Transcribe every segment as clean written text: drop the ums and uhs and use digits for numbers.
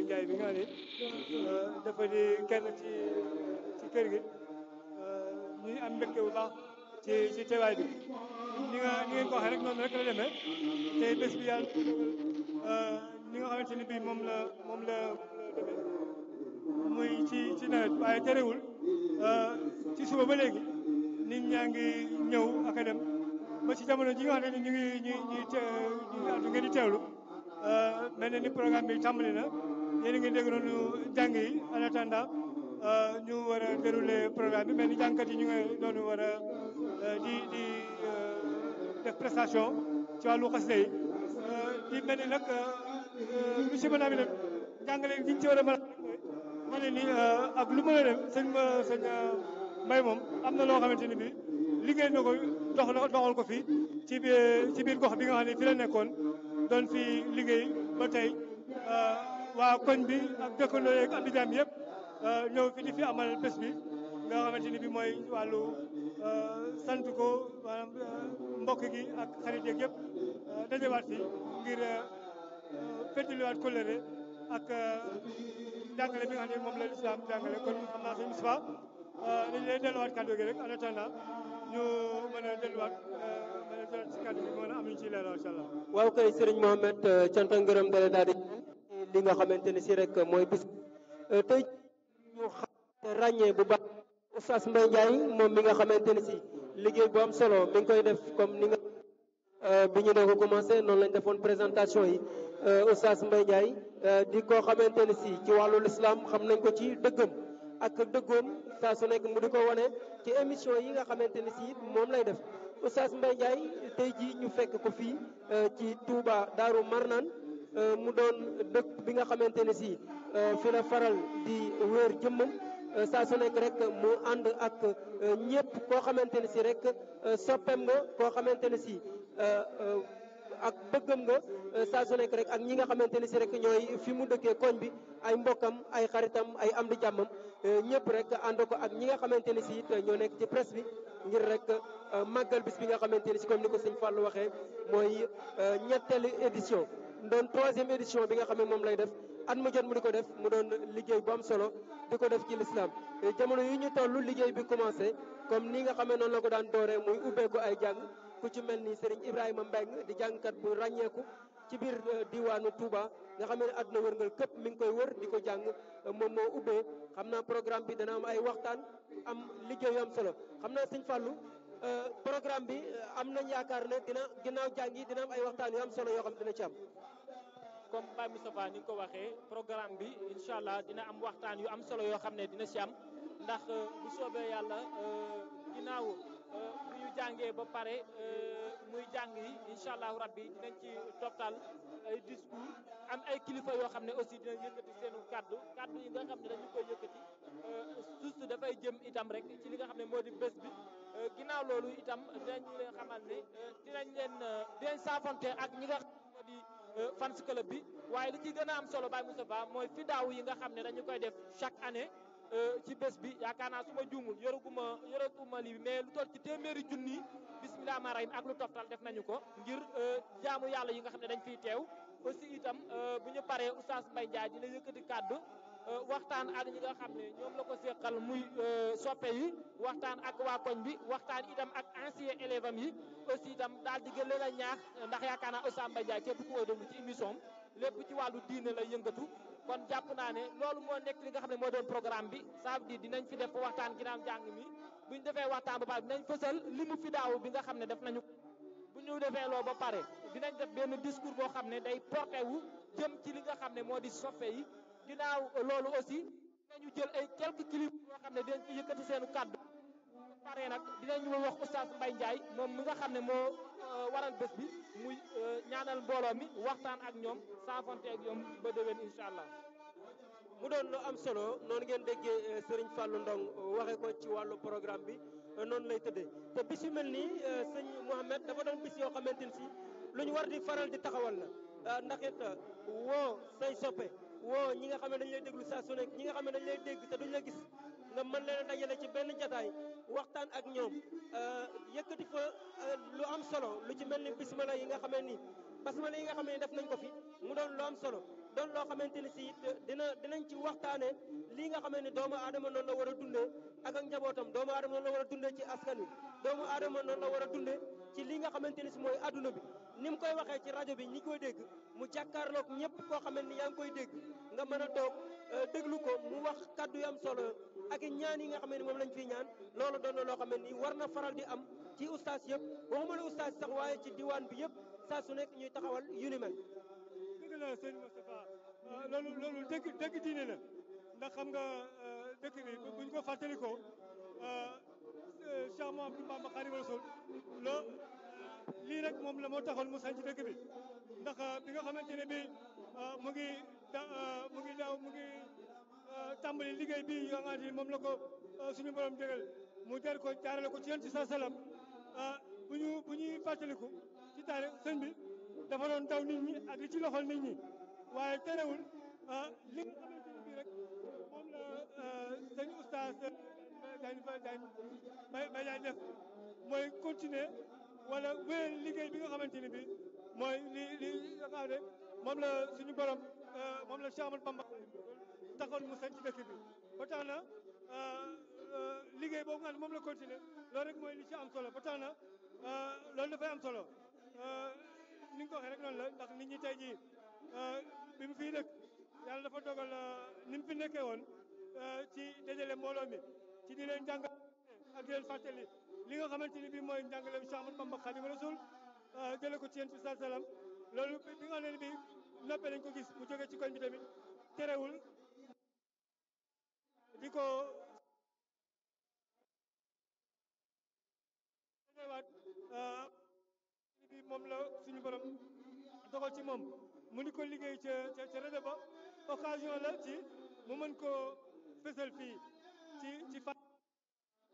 Ndiaye bi nga xam ne dafa di kenn ci kër gi ñuy am mbégte bu baax ci teewaay bi ni ngeen ko waxee rek noonu rek la demee tey bés bi yàlla ni nga xamante ni bii moom la demee muy ci nawet waaye terewul ci suba ba léegi nit ñaa ngi ñëw ak a dem ba ci jamono ji nga xam ne ñu ngeen di teewlu mel na ni programme bi tàmbali na yéen a ngi dégg noonu jàng yi en attendant ñu war a dérouler programme bi mel ni jàngkat yi ñu ngi doon war a di def prestation ci wàllu xasida yi di mel ni nag monsieur Manabi nag jàngale gi ñu ci war a mën a wane ni ak lu mën a dem sëñ Mbaye moom am na loo xamante ni bi liggéey na ko doxal ko fii ci biir gox bi nga xam ne fi la nekkoon doon fi liggéey ba tey waa koñ bi ak dëkkandoo yeeg am di jàmm yëpp ñëw fi di fi amal bés bi nga xamante ni bi mooy wàllu sant ko maanaam mbokk gi ak xarit yeeg yëpp dajewaat fi ngir feddaliwaat kóllëre ak jàngale bi nga xam ne moom la lislaam jàngale kon xam naa sëñ Moustapha dañu lay delluwaat kàddu gi rek en attendant ñu mën a delluwaat mën a jëlaat si kàddu gi mën a am ñu ciy leeral incha allah. waaw kay Serigne Mohamed cant ak ngërëm dale daal di li nga xamante ne si rek mooy bis tey ñu xam ràññee bu baax Oustaz Mbaye Ndiaye moom mi nga xamante ne si liggéey bu am solo mi ngi koy def comme ni nga bi ñu doon ko commencé noonu lañ defoon présentation yi Oustaz Mbaye Ndiaye di koo xamante ne si ci wàllu l'islam xam nañ ko ci dëggam ak dëggoom saa su nekk mu di ko wane ci émission yi nga xamante ne si moom lay def Oustaz Mbaye Ndiaye tey jii ñu fekk ko fii ci Touba Daaru Marnaan mu doon dëkk bi nga xamante ne si fi la faral di wéer jëmmam saa su nekk rek mu ànd ak ñëpp koo xamante ne si rek soppeem nga koo xamante ne si ak bëggam nga saa su nekk rek ak ñi nga xamante ne si rek ñooy fi mu dëkkee koñ bi ay mbokkam ay xaritam ay am di jàmmam ñëpp rek ànd ko ak ñi nga xamante ne si it ñoo nekk ci presse bi ngir rek màggal bis bi nga xamante ne si comme ni ko sëñ Fallou waxee mooy ñetteelu édition doon 3e édition bi nga xam ne moom lay def at mu jot mu di ko def mu doon liggéey bu am solo di ko def ci l'islam jamono yi ñu toll liggéey bi commencé comme ni nga xam ne noonu la ko daan dooree muy ubbeeku ay jàng ku ci mel ni Serigne Ibrahima Mbeng di jàngkat bu ràññeeku ci biir diwaanu Touba nga xam ne àdduna wërngal këpp mi ngi koy wër di ko jàng moom moo ubbee xam naa programme bi dana am ay waxtaan am liggéey yu am solo xam naa sëñ Fallou programme bi am nañ yaakaar ne dina ginnaaw jàng yi dina am ay waxtaan yu am solo yoo xam dina ci am. comme Baye Moustapha ni nga ko waxee programme bi incha allah dina am waxtaan yu am solo yoo xam ne dina ci am ndax bu soobee yàlla ginnaaw bu ñu jàngee ba pare muy jàng yi incha allahu rabbi dinañ ci toptal ay discours am ay kilifa yoo xam ne aussi dinañ yëkkati seenu kaddu yi nga xam ne dañu koy yëkkati juste dafay jëm itam rek ci li nga xam ne moo di bés bi ginnaaw loolu itam dinañ leen xamal ne dinañ saafonte ak ñi nga xam ne moo di fans club bi waaye li ci gën a am solo Baye Moustapha mooy fidaaw yi nga xam ne dañu koy def chaque année ci bés bi yaakaar naa su ma juumul yoraguma lii mais lu toll ci téeméeri junni bismillah rahmaan rahim ak lu toftal def nañu ko ngir jaamu yàlla yi nga xam ne dañ fiy teew aussi itam bu ñu paree Oustaz Mbaye Ndiaye dina yëkkati kàddu waxtaan ak ñi nga xam ne ñoom la ko seqal muy soppe yi waxtaan ak waa koñ bi waxtaan itam ak ancien élève am yi aussi itam daal di gën leen a ñaax ndax yaakaar naa Oustaz Mbaye Ndiaye képp ku koy déglu ci émission lépp ci wàllu diine lay yëngatu kon jàpp naa ne loolu moo nekk li nga xam ne moo doon programme bi ça veut dire dinañ fi def waxtaan ginnaaw jàng mi buñ defee waxtaan ba pare dinañ fësal li mu fi daaw bi nga xam ne def nañu bu ñu defee loo ba pare dinañ def benn discours boo xam ne day porté wu jëm ci li nga xam ne moo di soppe yi ginnaaw loolu aussi dinañu jël ay quelques clips yoo xam ne dinañ fi yëkkati seenu kàddu pare nag dinañu wax Oustaz Mbaye Ndiaye moom mi nga xam ne moo waral bés bi muy ñaanal mbooloo mi waxtaan ak ñoom saafonte ak ñoom ba déwén incha allah. mu doon lu am solo noonu ngeen déggee Serigne Fallou Ndong waxee ko ci wàllu programme bi noonu lay tëddee te bis yu mel nii sëñ Mouhamed dafa doon bis yoo xamante ni si lu ñu war di faral di taxawal la ndax it woo say soppe woo ñi nga xam ne dañu lay déglu saa su nekk ñi nga xam ne dañu lay dégg te duñu la gis nga mën leen a dajale ci benn jataay waxtaan ak ñoom yëkkati fa lu am solo lu ci mel ni bismillah yi nga xam ne nii basmala yi nga xam ne def nañ ko fi mu doon lu am solo doon loo xamante ni si dinañ ci waxtaane lii nga xamante ni doomu aadama noonu la war a dundee ak njabootam doomu aadama noonu la war a dundee ci askan wi doomu aadama noonu la war a dundee ci li nga xamante ni si mooy adduna bi ni mu koy waxee ci rajo bi ñi koy dégg mu jàkkaarloog ñëpp koo xamante ni yaa ngi koy dégg nga mën a toog déglu ko mu wax kaddu yu am solo ak ñaan yi nga xam ne moom lañ fiy ñaan loolu doon na loo xam ne nii war na faral di am ci ustaas yëpp waxuma la ustaas sax waaye ci diwaan bi yëpp saa su nekk ñuy taxawal yu ni mel. dëgg la sëñ Moustapha loolu dëgg diine la ndax xam nga dëkk bi buñ ko fàttalikoo Cheikh Mouhamadou Bamba Khadimu Rasul lii rek moom la moo taxoon mu sanc dëkk bi ndax bi nga xamante ne bi mu ngi tàmbali liggéey bi nga xamante ni moom la ko suñu borom jégal mu der ko jaarale ko ci yonent sa salam bu ñuy fàttaliku ci taarix sëñ bi dafa doon daw nit ñi ak li ci loxol nit ñi waaye terewul li nga xamante ne bii rek moom la sëñ oustaz daañ def mooy continuer wala wéyal liggéey bi nga xamante ne bii mooy li nga xam ne moom la suñu borom moom la Cheikh Ahmadou Bamba taxoon mu sañ ci dëkk bi ba tax na liggéey boobu nga xam ne moom la continuer loolu rek mooy li ci am solo ba tax na loolu dafay am solo ni nga ko waxee rek noonu la ndax nit ñi tey jii bi mu fiy dëkk yàlla dafa dogal ni mu fi nekkee woon ci dajale mbooloo mi ci di leen jàngal ak di leen fàttali li nga xamante ni bii mooy njàngaleem Cheikh Ahmadou Bamba Khadimu Rasul jële ko ci yéen bi saa salaam loolu bi nga xam ne bii noppee nañ ko gis mu jógee ci koñ bi tamit terewul di ko waat bi moom la suñu borom dogal ci moom mu ni ko liggéey ca rajo ba occasion la ci mu mën koo fësal fii ci fa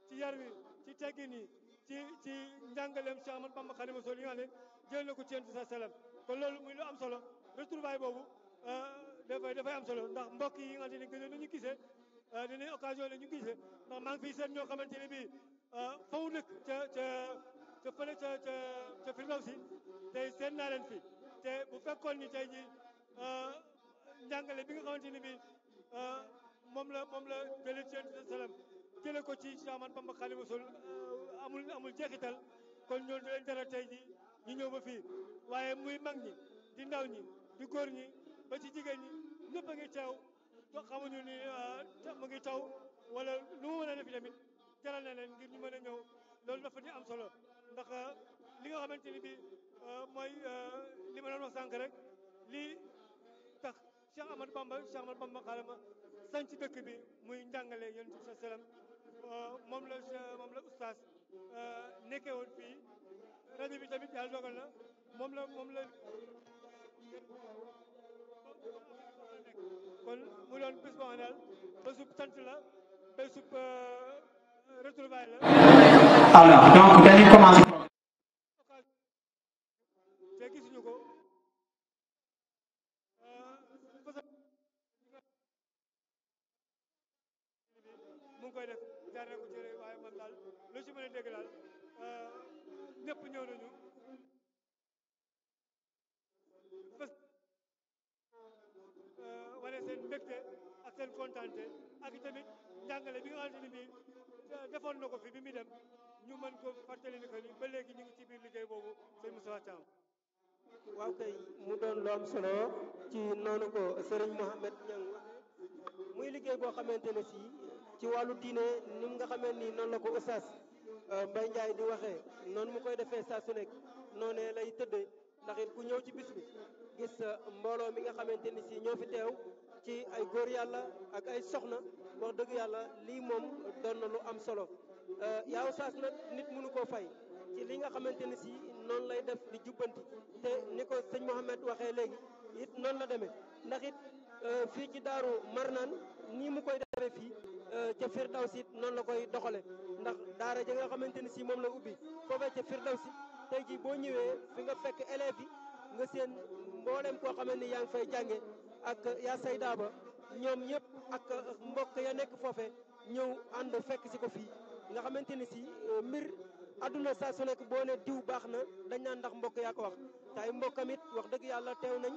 ci yar wi ci teggin yi ci njàngaleem Cheikh Ahmadou Bamba Khadimu Rasul yi nga xam ne jël na ko ci yéen sa salam kon loolu muy lu am solo retrouvaille boobu dafay am solo ndax mbokk yi nga xam ne gëjoon nañu gisee dinañ occasion la ñu gisee ndax maa ngi fiy seet ñoo xamante ne bii fa mu dëkk ca fële ca Firdawsi tey seet naa leen fi te bu fekkoon ni tey jii njàngale bi nga xamante ne bii moom la jëlee ci yéen salam jële ko ci Cheikh Ahmadou Bamba Khadimu Rasul amul jeexital kon ñoo di leen jaral tey jii ñu ñëw ba fii waaye muy mag ñi di ndaw ñi di góor ñi ba ci jigéen ñi ñëpp a ngi teew xamuñu ni mu ngi taw wala lu mu mën a def tamit jaral na leen ngir ñu mën a ñëw loolu dafa di am solo ndax li nga xamante ni bii mooy li ma doon wax sànq rek lii tax Cheikh Ahmadou Bamba xaalama sañ ci dëkk bi muy njàngale yonent bi sallam moom la oustaz nekkee woon fii rajo bi tamit yàlla dogal na moom la kon mu doon bés boo xam ne daal bésub sant la bésub retrouvaille la. Alors donc dañuy commencer. te gisuñu ko mu ngi koy def jaaree ko ci waaye man daal lu ci mën a dégg daal ñëpp ñëw nañu wane seen mbégte ak seen kontaante ak tamit njàngale bi nga xamante ni bii defoon na ko fi bi muy dem ñu mën ko fàttali ni que ni ba léegi ñu ngi ci biir liggéey boobu sëñ Moustapha Thiam. waaw kay mu doon lu am solo ci noonu ko Serigne Mohamed Niang waxee muy liggéey boo xamante ne si ci wàllu diine ni nga xamee ni noonu la ko Oustaz Mbaye Ndiaye di waxee noonu mu koy defee saa su nekk noonee lay tëddee ndax it ku ñëw ci bis bi gis mbooloo mi nga xamante ni si ñoo fi teew ci ay góor yàlla ak ay soxna wax dëgg yàlla lii moom doon na lu am solo yaa Oustaz nag nit mënu koo fay ci li nga xamante ni si noonu lay def di jubbanti te ni ko sëñ Mohamed waxee léegi it noonu la demee ndax it fii ci Daaru Marnaan nii mu koy defee fii ca Firdawsi it noonu la koy doxale ndax daara ja nga xamante ni si moom la ubbi foofee ca Firdawsi tey jii boo ñëwee fi nga fekk élèves yi nga seen mboolem koo xamante ni yaa ngi fay jànge ak yaa sayda ba ñoom ñëpp ak mbokk ya nekk foofe ñëw ànd fekk si ko fii nga xamante ni si mbir adduna saa su nekk boo ne diw baax na dañ naan ndax mbokk yaa ko wax te ay mbokkam it wax dëgg yàlla teew nañ